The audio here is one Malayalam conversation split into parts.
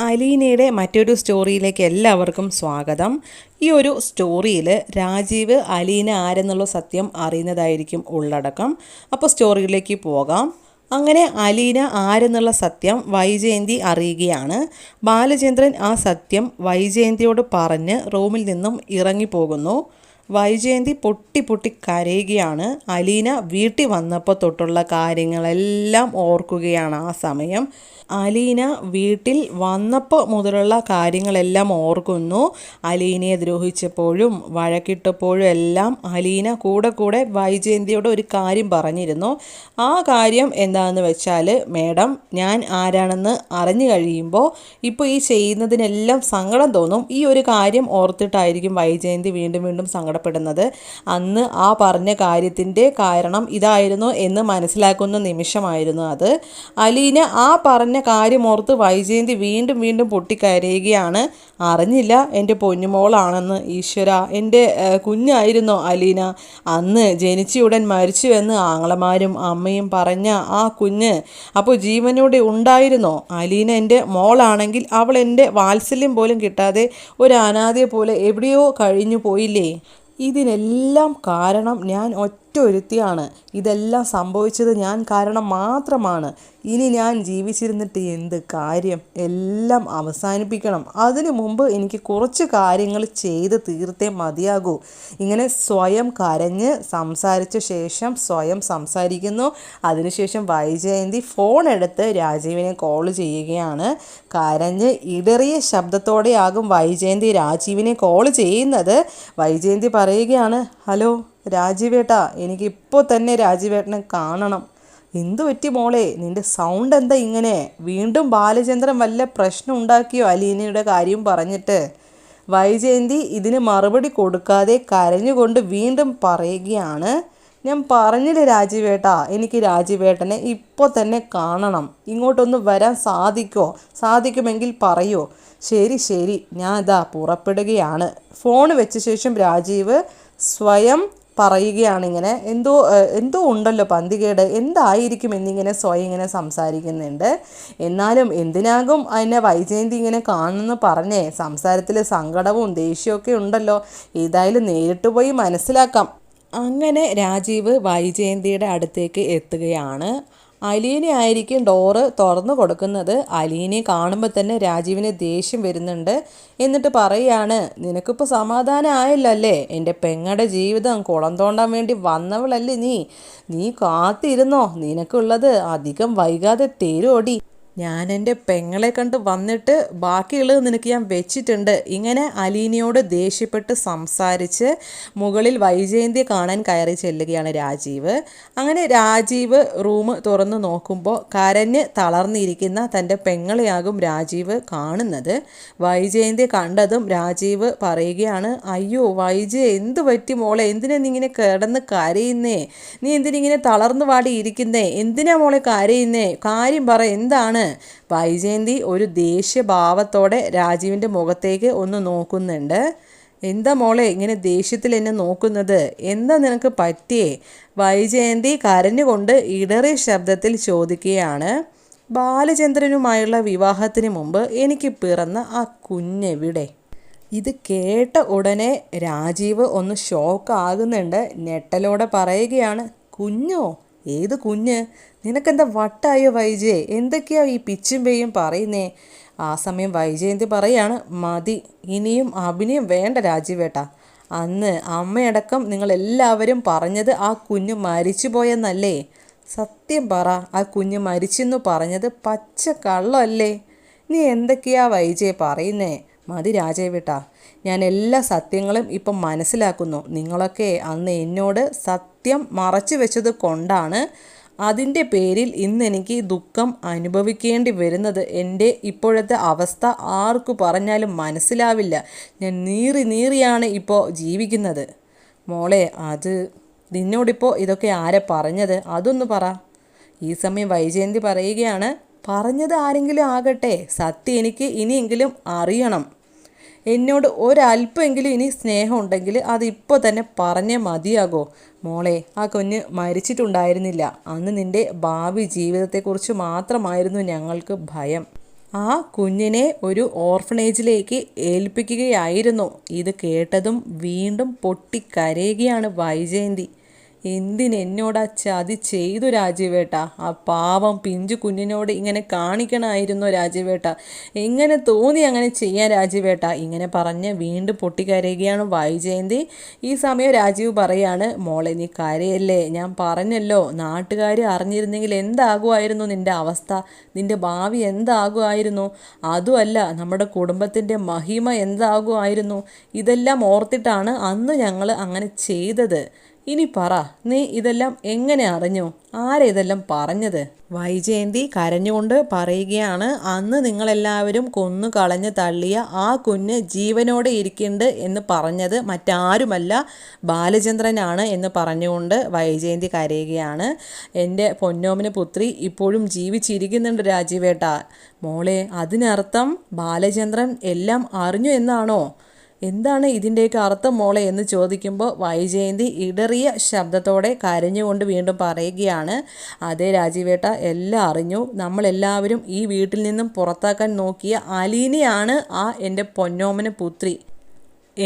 അലീനയുടെ മറ്റൊരു സ്റ്റോറിയിലേക്ക് എല്ലാവർക്കും സ്വാഗതം. ഈ ഒരു സ്റ്റോറിയിൽ രാജീവ് അലീന ആരെന്നുള്ള സത്യം അറിയുന്നതായിരിക്കും ഉള്ളടക്കം. അപ്പോൾ സ്റ്റോറിയിലേക്ക് പോകാം. അങ്ങനെ അലീന ആരെന്നുള്ള സത്യം വൈജയന്തി അറിയുകയാണ്. ബാലചന്ദ്രൻ ആ സത്യം വൈജയന്തിയോട് പറഞ്ഞ് റൂമിൽ നിന്നും ഇറങ്ങിപ്പോകുന്നു. വൈജയന്തി പൊട്ടി പൊട്ടി കരയുകയാണ്. അലീന വീട്ടിൽ വന്നപ്പോൾ തൊട്ടുള്ള കാര്യങ്ങളെല്ലാം ഓർക്കുകയാണ്. ആ സമയം അലീന വീട്ടിൽ വന്നപ്പോൾ മുതലുള്ള കാര്യങ്ങളെല്ലാം ഓർക്കുന്നു. അലീനയെ ദ്രോഹിച്ചപ്പോഴും വഴക്കിട്ടപ്പോഴും എല്ലാം അലീന കൂടെ വൈജയന്തിയോട് ഒരു കാര്യം പറഞ്ഞിരുന്നു. ആ കാര്യം എന്താണെന്ന് വെച്ചാൽ, മേഡം, ഞാൻ ആരാണെന്ന് അറിഞ്ഞു കഴിയുമ്പോൾ ഇപ്പോൾ ഈ ചെയ്യുന്നതിനെല്ലാം സങ്കടം തോന്നും. ഈ ഒരു കാര്യം ഓർത്തിട്ടായിരിക്കും വൈജയന്തി വീണ്ടും വീണ്ടും സങ്കടപ്പെടുന്നത്. അന്ന് ആ പറഞ്ഞ കാര്യത്തിൻ്റെ കാരണം ഇതായിരുന്നു എന്ന് മനസ്സിലാക്കുന്ന നിമിഷമായിരുന്നു അത്. അലീന ആ പറഞ്ഞ കാര്യമോർത്ത് വൈജയന്തി വീണ്ടും വീണ്ടും പൊട്ടിക്കരയുകയാണ്. അറിഞ്ഞില്ല എൻ്റെ പൊന്നുമോളാണെന്ന്. ഈശ്വര, എൻ്റെ കുഞ്ഞായിരുന്നോ അലീന? അന്ന് ജനിച്ചയുടൻ മരിച്ചുവെന്ന് ആങ്ങളമാരും അമ്മയും പറഞ്ഞ ആ കുഞ്ഞ് അപ്പോൾ ജീവനോടെ ഉണ്ടായിരുന്നോ? അലീന എൻ്റെ മോളാണെങ്കിൽ അവൾ എൻ്റെ വാത്സല്യം പോലും കിട്ടാതെ ഒരു അനാഥയെ പോലെ എവിടെയോ കഴിഞ്ഞു പോയില്ലേ? ഇതിനെല്ലാം കാരണം ഞാൻ ഒറ്റൊരുത്തിയാണ്. ഇതെല്ലാം സംഭവിച്ചത് ഞാൻ കാരണം മാത്രമാണ്. ഇനി ഞാൻ ജീവിച്ചിരുന്നിട്ട് എന്ത് കാര്യം? എല്ലാം അവസാനിപ്പിക്കണം. അതിനു മുമ്പ് എനിക്ക് കുറച്ച് കാര്യങ്ങൾ ചെയ്ത് തീർത്തേ മതിയാകൂ. ഇങ്ങനെ സ്വയം കരഞ്ഞ് സംസാരിച്ച ശേഷം സ്വയം സംസാരിക്കുന്നു. അതിനുശേഷം വൈജയന്തി ഫോൺ എടുത്ത് രാജീവിനെ കോൾ ചെയ്യുകയാണ്. കരഞ്ഞ് ഇടറിയ ശബ്ദത്തോടെയാകും വൈജയന്തി രാജീവിനെ കോൾ ചെയ്യുന്നത്. വൈജയന്തി പറയുകയാണ്, ഹലോ രാജീവേട്ടാ, എനിക്കിപ്പോൾ തന്നെ രാജീവേട്ടനെ കാണണം. എന്തു പറ്റി മോളെ? നിൻ്റെ സൗണ്ട് എന്താ ഇങ്ങനെ? വീണ്ടും ബാലചന്ദ്രൻ വല്ല പ്രശ്നം ഉണ്ടാക്കിയോ അലീനയുടെ കാര്യം പറഞ്ഞിട്ട്? വൈജയന്തി ഇതിന് മറുപടി കൊടുക്കാതെ കരഞ്ഞുകൊണ്ട് വീണ്ടും പറയുകയാണ്, ഞാൻ പറഞ്ഞില്ലേ രാജീവേട്ടാ, എനിക്ക് രാജീവേട്ടനെ ഇപ്പോൾ തന്നെ കാണണം. ഇങ്ങോട്ടൊന്ന് വരാൻ സാധിക്കുമെങ്കിൽ പറയോ? ശരി, ഞാൻ ഇതാ പുറപ്പെടുകയാണ്. ഫോൺ വെച്ച ശേഷം രാജീവ് സ്വയം പറയുകയാണ്, ഇങ്ങനെ എന്തോ ഉണ്ടല്ലോ പന്തികേട്, എന്തായിരിക്കും എന്നിങ്ങനെ സ്വയം ഇങ്ങനെ സംസാരിക്കുന്നുണ്ട്. എന്നാലും എന്തിനാകും അതിനെ വൈജയന്തി ഇങ്ങനെ കാണുമെന്ന് പറഞ്ഞേ? സംസാരത്തിൽ സങ്കടവും ദേഷ്യമൊക്കെ ഉണ്ടല്ലോ. ഏതായാലും നേരിട്ട് പോയി മനസ്സിലാക്കാം. അങ്ങനെ രാജീവ് വൈജയന്തിയുടെ അടുത്തേക്ക് എത്തുകയാണ്. അലീന ആയിരിക്കും ഡോറ് തുറന്നു കൊടുക്കുന്നത്. അലീനയെ കാണുമ്പോൾ തന്നെ രാജീവിന് ദേഷ്യം വരുന്നുണ്ട്. എന്നിട്ട് പറയാണ്, നിനക്കിപ്പോൾ സമാധാനം ആയല്ലേ? എൻ്റെ പെങ്ങളുടെ ജീവിതം കുളം തോണ്ടാൻ വേണ്ടി വന്നവളല്ലേ നീ കാത്തിരുന്നോ? നിനക്കുള്ളത് അധികം വൈകാതെ തേരോടി. ഞാൻ എൻ്റെ പെങ്ങളെ കണ്ട് വന്നിട്ട് ബാക്കിയുള്ളത് നിനക്ക് ഞാൻ വെച്ചിട്ടുണ്ട്. ഇങ്ങനെ അലീനയോട് ദേഷ്യപ്പെട്ട് സംസാരിച്ച് മുകളിൽ വൈജയന്തിയെ കാണാൻ കയറി ചെല്ലുകയാണ് രാജീവ്. അങ്ങനെ രാജീവ് റൂം തുറന്ന് നോക്കുമ്പോൾ കരഞ്ഞ് തളർന്നിരിക്കുന്ന തൻ്റെ പെങ്ങളെയാകും രാജീവ് കാണുന്നത്. വൈജയന്തിയെ കണ്ടതും രാജീവ് പറയുകയാണ്, അയ്യോ വൈജയ്, എന്തു പറ്റി മോളെ? എന്തിനാ നീ ഇങ്ങനെ കിടന്ന് കരയുന്നേ? നീ എന്തിനിങ്ങനെ തളർന്നു വാടി ഇരിക്കുന്നേ? എന്തിനാ മോളെ കരയുന്നേ? കാര്യം പറ, എന്താണ്? വൈജയന്തി ഒരു ദേഷ്യഭാവത്തോടെ രാജീവിൻ്റെ മുഖത്തേക്ക് ഒന്ന് നോക്കുന്നുണ്ട്. എന്താ മോളെ ഇങ്ങനെ ദേഷ്യത്തിൽ എന്നെ നോക്കുന്നത്? എന്താ നിനക്ക് പറ്റിയേ? വൈജയന്തി കരഞ്ഞുകൊണ്ട് ഇടറിയ ശബ്ദത്തിൽ ചോദിക്കുകയാണ്, ബാലചന്ദ്രനുമായുള്ള വിവാഹത്തിന് മുമ്പ് എനിക്ക് പിറന്ന ആ കുഞ്ഞെവിടെ? ഇത് കേട്ട ഉടനെ രാജീവ് ഒന്ന് ഷോക്കാകുന്നുണ്ട്. ഞെട്ടലോടെ പറയുകയാണ്, കുഞ്ഞോ? ഏത് കുഞ്ഞ്? നിനക്കെന്താ വട്ടായോ വൈജയ്? എന്തൊക്കെയാ ഈ പിച്ചും പെയ്യും പറയുന്നേ? ആ സമയം വൈജയന്തി പറയാണ്, മതി, ഇനിയും അഭിനയം വേണ്ട രാജീവേട്ടാ. അന്ന് അമ്മയടക്കം നിങ്ങളെല്ലാവരും പറഞ്ഞത് ആ കുഞ്ഞ് മരിച്ചു പോയെന്നല്ലേ? സത്യം പറ, ആ കുഞ്ഞ് മരിച്ചെന്നു പറഞ്ഞത് പച്ച കള്ളല്ലേ? നീ എന്തൊക്കെയാ വൈജയ് പറയുന്നേ? മതി രാജീവേട്ടാ, ഞാൻ എല്ലാ സത്യങ്ങളും ഇപ്പം മനസ്സിലാക്കുന്നു. നിങ്ങളൊക്കെ അന്ന് എന്നോട് സത്യം മറച്ചു വെച്ചത് കൊണ്ടാണ് അതിൻ്റെ പേരിൽ ഇന്നെനിക്ക് ദുഃഖം അനുഭവിക്കേണ്ടി വരുന്നത്. എൻ്റെ ഇപ്പോഴത്തെ അവസ്ഥ ആർക്കു പറഞ്ഞാലും മനസ്സിലാവില്ല. ഞാൻ നീറിയാണ് ഇപ്പോൾ ജീവിക്കുന്നത്. മോളെ, അത് നിന്നോടിപ്പോൾ ഇതൊക്കെ ആരെ പറഞ്ഞത്? അതൊന്ന് പറ. ഈ സമയം വൈജയന്തി പറയുകയാണ്, പറഞ്ഞത് ആരെങ്കിലും ആകട്ടെ, സത്യം എനിക്ക് ഇനിയെങ്കിലും അറിയണം. എന്നോട് ഒരല്പമെങ്കിലും ഇനി സ്നേഹം ഉണ്ടെങ്കിൽ അതിപ്പോൾ തന്നെ പറഞ്ഞേ മതിയാകോ? മോളെ, ആ കുഞ്ഞ് മരിച്ചിട്ടുണ്ടായിരുന്നില്ല. അന്ന് നിൻ്റെ ഭാവി ജീവിതത്തെക്കുറിച്ച് മാത്രമായിരുന്നു ഞങ്ങൾക്ക് ഭയം. ആ കുഞ്ഞിനെ ഒരു ഓർഫനേജിലേക്ക് ഏൽപ്പിക്കുകയായിരുന്നു. ഇത് കേട്ടതും വീണ്ടും പൊട്ടിക്കരയുകയാണ് വൈജയന്തി. എന്തിനെന്നോടാ ചതി ചെയ്തു രാജീവേട്ട? ആ പാവം പിഞ്ചു കുഞ്ഞിനോട് ഇങ്ങനെ കാണിക്കണമായിരുന്നു രാജീവേട്ട. എങ്ങനെ തോന്നി അങ്ങനെ ചെയ്യാൻ രാജീവേട്ട? ഇങ്ങനെ പറഞ്ഞ് വീണ്ടും പൊട്ടിക്കരയുകയാണ് വൈജയന്തി. ഈ സമയം രാജീവ് പറയാണ്, മോളെ നീ കരയല്ലേ, ഞാൻ പറഞ്ഞല്ലോ, നാട്ടുകാർ അറിഞ്ഞിരുന്നെങ്കിൽ എന്താകുമായിരുന്നു നിൻ്റെ അവസ്ഥ, നിൻ്റെ ഭാവി എന്താകുമായിരുന്നു, അതുമല്ല നമ്മുടെ കുടുംബത്തിൻ്റെ മഹിമ എന്താകുമായിരുന്നു. ഇതെല്ലാം ഓർത്തിട്ടാണ് അന്ന് ഞങ്ങൾ അങ്ങനെ ചെയ്തത്. ഇനി പറ, നീ ഇതെല്ലാം എങ്ങനെ അറിഞ്ഞു? ആരാ ഇതെല്ലാം പറഞ്ഞത്? വൈജയന്തി കരഞ്ഞുകൊണ്ട് പറയുകയാണ്, അന്ന് നിങ്ങളെല്ലാവരും കൊന്നു കളഞ്ഞ് തള്ളിയ ആ കുഞ്ഞ് ജീവനോടെ ഇരിക്കുന്നുണ്ട് എന്ന് പറഞ്ഞത് മറ്റാരുമല്ല ബാലചന്ദ്രനാണ് എന്ന് പറഞ്ഞുകൊണ്ട് വൈജയന്തി കരയുകയാണ്. എൻ്റെ പൊന്നോമന പുത്രി ഇപ്പോഴും ജീവിച്ചിരിക്കുന്നുണ്ട് രാജീവേട്ട. മോളെ, അതിനർത്ഥം ബാലചന്ദ്രൻ എല്ലാം അറിഞ്ഞു എന്നാണോ? എന്താണ് ഇതിൻ്റെയൊക്കെ അർത്ഥം മോളെ എന്ന് ചോദിക്കുമ്പോൾ വൈജയന്തി ഇടറിയ ശബ്ദത്തോടെ കരഞ്ഞുകൊണ്ട് വീണ്ടും പറയുകയാണ്, അതേ രാജീവേട്ട, എല്ലാം അറിഞ്ഞു. നമ്മളെല്ലാവരും ഈ വീട്ടിൽ നിന്നും പുറത്താക്കാൻ നോക്കിയ അലീനയാണ് ആ എൻ്റെ പൊന്നോമന പുത്രി.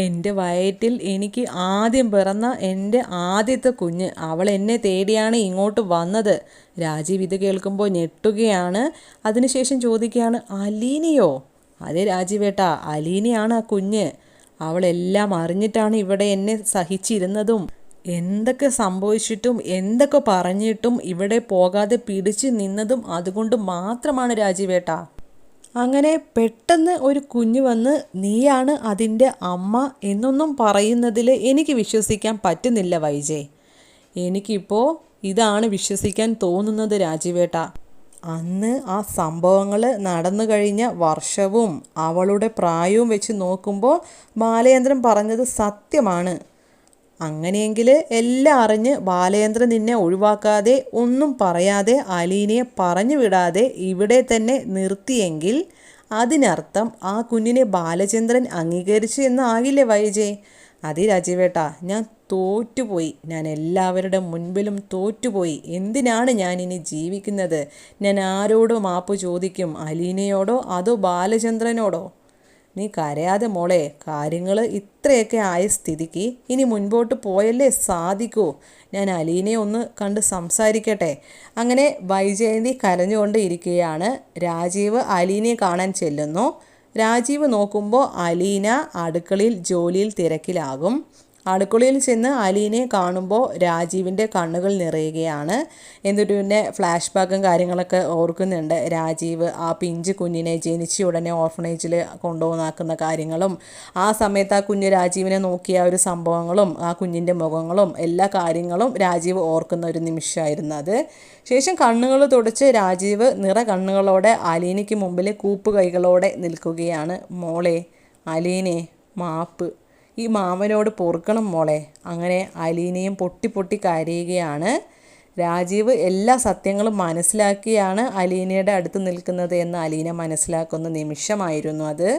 എൻ്റെ വയറ്റിൽ എനിക്ക് ആദ്യം പിറന്ന എൻ്റെ ആദ്യത്തെ കുഞ്ഞ്, അവൾ എന്നെ തേടിയാണ് ഇങ്ങോട്ട് വന്നത്. രാജീവ് ഇത് കേൾക്കുമ്പോൾ ഞെട്ടുകയാണ്. അതിനുശേഷം ചോദിക്കുകയാണ്, അലീനയോ? അതെ രാജീവേട്ട, അലീനയാണ് ആ കുഞ്ഞ്. അവളെല്ലാം അറിഞ്ഞിട്ടാണ് ഇവിടെ എന്നെ സഹിച്ചിരുന്നതും എന്തൊക്കെ സംഭവിച്ചിട്ടും എന്തൊക്കെ പറഞ്ഞിട്ടും ഇവിടെ പോകാതെ പിടിച്ചു നിന്നതും അതുകൊണ്ട് മാത്രമാണ് രാജീവേട്ട. അങ്ങനെ പെട്ടെന്ന് ഒരു കുഞ്ഞ് വന്ന് നീയാണ് അതിൻ്റെ അമ്മ എന്നൊന്നും പറയുന്നതിൽ എനിക്ക് വിശ്വസിക്കാൻ പറ്റുന്നില്ല വൈജയ്. എനിക്കിപ്പോൾ ഇതാണ് വിശ്വസിക്കാൻ തോന്നുന്നത് രാജീവേട്ട. അന്ന് ആ സംഭവങ്ങൾ നടന്നു കഴിഞ്ഞ വർഷവും അവളുടെ പ്രായവും വെച്ച് നോക്കുമ്പോൾ ബാലചന്ദ്രൻ പറഞ്ഞത് സത്യമാണ്. അങ്ങനെയെങ്കിൽ എല്ലാം അറിഞ്ഞ് ബാലചന്ദ്രൻ നിന്നെ ഒഴിവാക്കാതെ ഒന്നും പറയാതെ അലീനയെ പറഞ്ഞു വിടാതെ ഇവിടെ തന്നെ നിർത്തിയെങ്കിൽ അതിനർത്ഥം ആ കുഞ്ഞിനെ ബാലചന്ദ്രൻ അംഗീകരിച്ചു എന്നാകില്ലേ വൈജയ്? അതെ രാജീവേട്ട, ഞാൻ തോറ്റുപോയി. ഞാൻ എല്ലാവരുടെ മുൻപിലും തോറ്റുപോയി. എന്തിനാണ് ഞാൻ ഇനി ജീവിക്കുന്നത്? ഞാൻ ആരോട് മാപ്പ് ചോദിക്കും? അലീനയോടോ അതോ ബാലചന്ദ്രനോടോ? നീ കരയാതെ മോളെ, കാര്യങ്ങൾ ഇത്രയൊക്കെ ആയ സ്ഥിതിക്ക് ഇനി മുൻപോട്ട് പോയല്ലേ സാധിക്കൂ. ഞാൻ അലീനയെ ഒന്ന് കണ്ട് സംസാരിക്കട്ടെ. അങ്ങനെ വൈജയന്തി കരഞ്ഞുകൊണ്ട് ഇരിക്കുകയാണ്. രാജീവ് അലീനയെ കാണാൻ ചെല്ലുന്നു. രാജീവ് നോക്കുമ്പോൾ അലീന അടുക്കളയിൽ ജോലിയിൽ തിരക്കിലാകും. അടുക്കളയിൽ ചെന്ന് അലീനയെ കാണുമ്പോൾ രാജീവിൻ്റെ കണ്ണുകൾ നിറയുകയാണ്. എന്നിട്ട് പിന്നെ ഫ്ലാഷ് ബാക്കും കാര്യങ്ങളൊക്കെ ഓർക്കുന്നുണ്ട്. രാജീവ് ആ പിഞ്ച് കുഞ്ഞിനെ ജനിച്ച ഉടനെ ഓർഫനേജിൽ കൊണ്ടുപോകുന്നാക്കുന്ന കാര്യങ്ങളും ആ സമയത്ത് ആ കുഞ്ഞ് രാജീവിനെ നോക്കിയ ഒരു സംഭവങ്ങളും ആ കുഞ്ഞിൻ്റെ മുഖങ്ങളും എല്ലാ കാര്യങ്ങളും രാജീവ് ഓർക്കുന്ന ഒരു നിമിഷമായിരുന്നു അത്. ശേഷം കണ്ണുകൾ തുടച്ച് രാജീവ് നിറ കണ്ണുകളോടെ അലീനയ്ക്ക് മുമ്പിൽ കൂപ്പ് കൈകളോടെ നിൽക്കുകയാണ്. മോളെ, അലീനെ, മാപ്പ്, ഈ മാമനോട് പൊറുക്കണം മോളെ. അങ്ങനെ അലീനയും പൊട്ടി പൊട്ടി കരയുകയാണ്. രാജീവ് എല്ലാ സത്യങ്ങളും മനസ്സിലാക്കിയാണ് അലീനയുടെ അടുത്ത് നിൽക്കുന്നത് എന്ന് അലീന മനസ്സിലാക്കുന്ന നിമിഷമായിരുന്നു അത്.